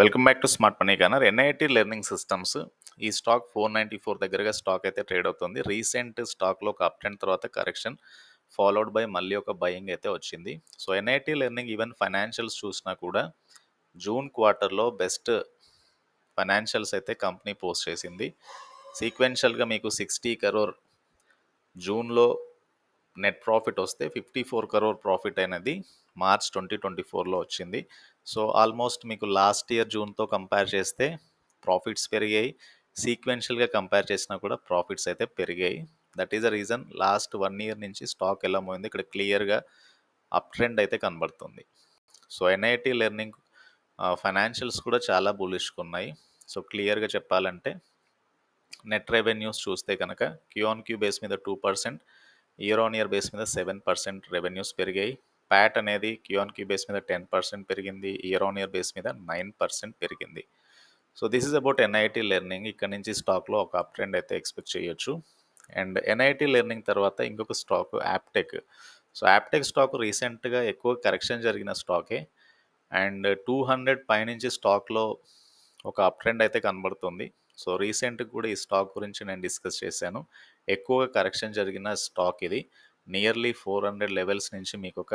Welcome back to smart money gunner. NIT learning systems ఈ stock 494 దగ్గరగా stock అయితే trade అవుతుంది. రీసెంట్ స్టాక్లో ఒక అప్ ట్రెండ్ తర్వాత కరెక్షన్ ఫాలోడ్ బై మళ్ళీ ఒక బయింగ్ అయితే వచ్చింది. So NIT learning even financials చూసినా కూడా జూన్ క్వార్టర్లో బెస్ట్ ఫైనాన్షియల్స్ అయితే కంపెనీ పోస్ట్ చేసింది. సీక్వెన్షియల్గా మీకు 60 crore జూన్లో నెట్ ప్రాఫిట్ వస్తే 54 crore ప్రాఫిట్ అనేది మార్చ్ 2024లో వచ్చింది. సో ఆల్మోస్ట్ మీకు లాస్ట్ ఇయర్ జూన్తో కంపేర్ చేస్తే ప్రాఫిట్స్ పెరిగాయి. సీక్వెన్షియల్గా కంపేర్ చేసినా కూడా ప్రాఫిట్స్ అయితే పెరిగాయి. That is the reason last 1 year నుంచి స్టాక్ ఎలా పోయింది ఇక్కడ క్లియర్గా అప్ ట్రెండ్ అయితే కనబడుతుంది. సో ఎన్ఐటి లెర్నింగ్ ఫైనాన్షియల్స్ కూడా చాలా బులిష్గా ఉన్నాయి. సో క్లియర్గా చెప్పాలంటే నెట్ రెవెన్యూస్ చూస్తే కనుక క్యూఆన్క్యూ బేస్ మీద 2%, ఇయర్ ఆన్ ఇయర్ బేస్ మీద 7% రెవెన్యూస్ పెరిగాయి. ప్యాట్ అనేది క్యూఆన్క్యూ బేస్ మీద 10% పెరిగింది, ఇయర్ ఆన్ ఇయర్ బేస్ మీద 9% పెరిగింది. So this is about NIT learning. ఇక్కడ నుంచి స్టాక్లో ఒక అప్ ట్రెండ్ అయితే ఎక్స్పెక్ట్ చేయొచ్చు. అండ్ ఎన్ఐటి లెర్నింగ్ తర్వాత ఇంకొక స్టాక్ యాప్టెక్. సో యాప్టెక్ స్టాక్ రీసెంట్గా ఎక్కువ కరెక్షన్ జరిగిన స్టాకే. అండ్ 200 పైనుంచి స్టాక్లో ఒక అప్ ట్రెండ్ అయితే కనబడుతుంది. సో రీసెంట్గా కూడా ఈ స్టాక్ గురించి నేను డిస్కస్ చేశాను. ఎక్కువగా కరెక్షన్ జరిగిన స్టాక్ ఇది. నియర్లీ 400 లెవెల్స్ నుంచి మీకు ఒక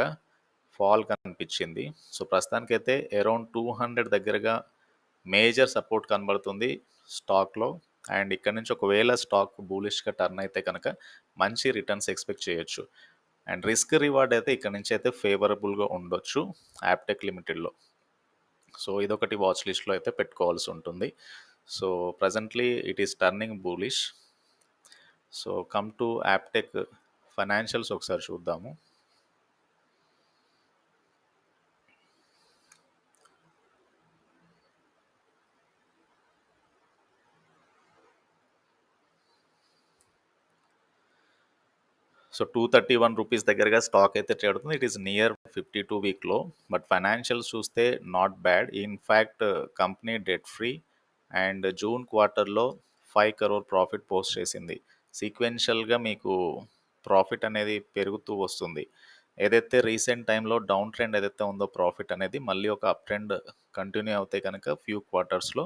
ఫాల్ కనిపించింది. సో ప్రస్తుతానికైతే అరౌండ్ 200 దగ్గరగా మేజర్ సపోర్ట్ కనబడుతుంది స్టాక్లో. అండ్ ఇక్కడ నుంచి ఒకవేళ స్టాక్ బూలిష్గా టర్న్ అయితే కనుక మంచి రిటర్న్స్ ఎక్స్పెక్ట్ చేయొచ్చు. అండ్ రిస్క్ రివార్డ్ అయితే ఇక్కడ నుంచి అయితే ఫేవరబుల్గా ఉండొచ్చు యాప్టెక్ లిమిటెడ్లో. సో ఇదొకటి వాచ్ లిస్ట్లో అయితే పెట్టుకోవాల్సి ఉంటుంది. So presently it is turning bullish. So come to Aptech financials ఒకసారి చూద్దాము. సో 231 రూపీస్ దగ్గరగా స్టాక్ అయితే ట్రేడ్ అవుతుంది. ఇట్ ఈస్ నియర్ 52 వీక్లో. బట్ ఫైనాన్షియల్స్ చూస్తే not bad. In fact company debt free and June క్వార్టర్లో 5 crore ప్రాఫిట్ పోస్ట్ చేసింది. సీక్వెన్షియల్గా మీకు ప్రాఫిట్ అనేది పెరుగుతూ వస్తుంది. ఏదైతే రీసెంట్ టైంలో డౌన్ ట్రెండ్ ఏదైతే ఉందో ప్రాఫిట్ అనేది మళ్ళీ ఒక అప్ ట్రెండ్ కంటిన్యూ అవుతాయి కనుక ఫ్యూ క్వార్టర్స్లో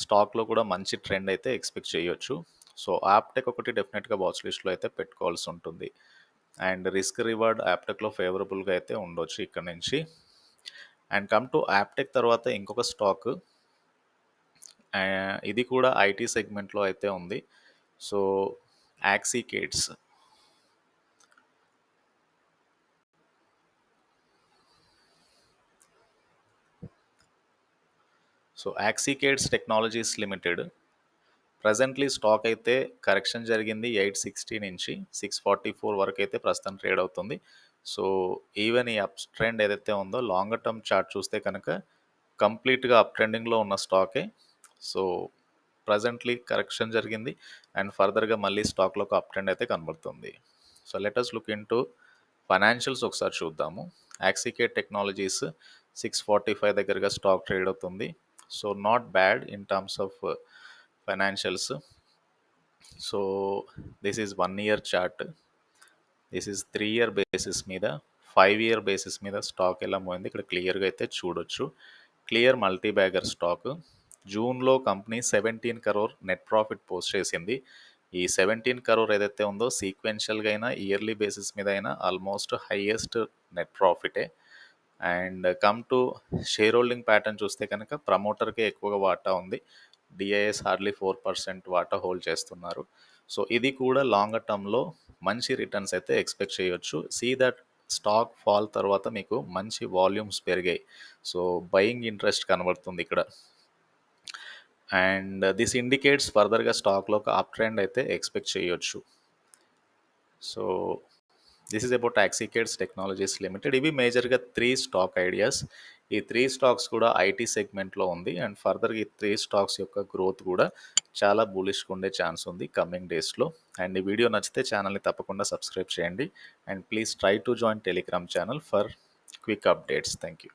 స్టాక్లో కూడా మంచి ట్రెండ్ అయితే ఎక్స్పెక్ట్ చేయొచ్చు. సో యాప్టెక్ ఒకటి డెఫినెట్గా వాచ్ లిస్ట్లో అయితే పెట్టుకోవాల్సి ఉంటుంది. అండ్ రిస్క్ రివార్డ్ యాప్టెక్లో ఫేవరబుల్గా అయితే ఉండొచ్చు ఇక్కడ నుంచి. అండ్ కమ్ టు యాప్టెక్ తర్వాత ఇంకొక స్టాక్, ఇది కూడా ఐటీ సెగ్మెంట్లో అయితే ఉంది. So Axiscades. So Axiscades technologies limited presently stock అయితే కరెక్షన్ జరిగింది 860 నుంచి 644 వరకు అయితే ప్రస్తుతం ట్రేడ్ అవుతుంది. సో ఈవెన్ ఈ అప్ ట్రెండ్ ఏదైతే ఉందో లాంగర్ టర్మ్ చార్ట్ చూస్తే కనుక కంప్లీట్గా అప్ ట్రెండింగ్లో ఉన్న స్టాకే. సో ప్రజెంట్లీ కరెక్షన్ జరిగింది అండ్ ఫర్దర్గా మళ్ళీ స్టాక్లో ఒక అప్ ట్రెండ్ అయితే కనబడుతుంది. So let us look in to financials ఒకసారి చూద్దాము. యాక్సికేట్ టెక్నాలజీస్ 645 దగ్గరగా స్టాక్ ట్రేడ్ అవుతుంది. So not bad in terms of financials. So this is 1 year chart, this is 3 year basis మీద, 5 year బేసిస్ మీద స్టాక్ ఎలా పోయింది ఇక్కడ క్లియర్గా అయితే చూడొచ్చు. Clear multi bagger stock. జూన్లో company 17 crore net profit post చేసింది. ఈ 17 crore ఏదైతే ఉందో సీక్వెన్షియల్గా అయినా ఇయర్లీ బేసిస్ మీద అయినా ఆల్మోస్ట్ హైయెస్ట్ నెట్ ప్రాఫిటే. And come to share holding pattern చూస్తే కనుక ప్రమోటర్కే ఎక్కువగా వాటా ఉంది. డిఐఎస్ హార్డ్లీ 4% వాటా హోల్డ్ చేస్తున్నారు. సో ఇది కూడా లాంగర్ టర్మ్లో మంచి రిటర్న్స్ అయితే ఎక్స్పెక్ట్ చేయొచ్చు. సీ దట్ స్టాక్ ఫాల్ తర్వాత మీకు మంచి వాల్యూమ్స్ పెరిగాయి. సో బయింగ్ ఇంట్రెస్ట్ కనబడుతుంది ఇక్కడ. అండ్ దిస్ ఇండికేట్స్ ఫర్దర్గా స్టాక్లో ఒక అప్ ట్రెండ్ అయితే ఎక్స్పెక్ట్ చేయొచ్చు. So this is about Axiscades technologies limited. ఇవి మేజర్గా 3 స్టాక్ ఐడియాస్. ఈ 3 స్టాక్స్ కూడా ఐటీ సెగ్మెంట్లో ఉంది. అండ్ ఫర్దర్గా ఈ 3 స్టాక్స్ యొక్క గ్రోత్ కూడా చాలా బులిష్గా ఉండే ఛాన్స్ ఉంది కమింగ్ డేస్లో. అండ్ ఈ వీడియో నచ్చితే ఛానల్ని తప్పకుండా సబ్స్క్రైబ్ చేయండి. And please try to join Telegram channel for quick updates. Thank you.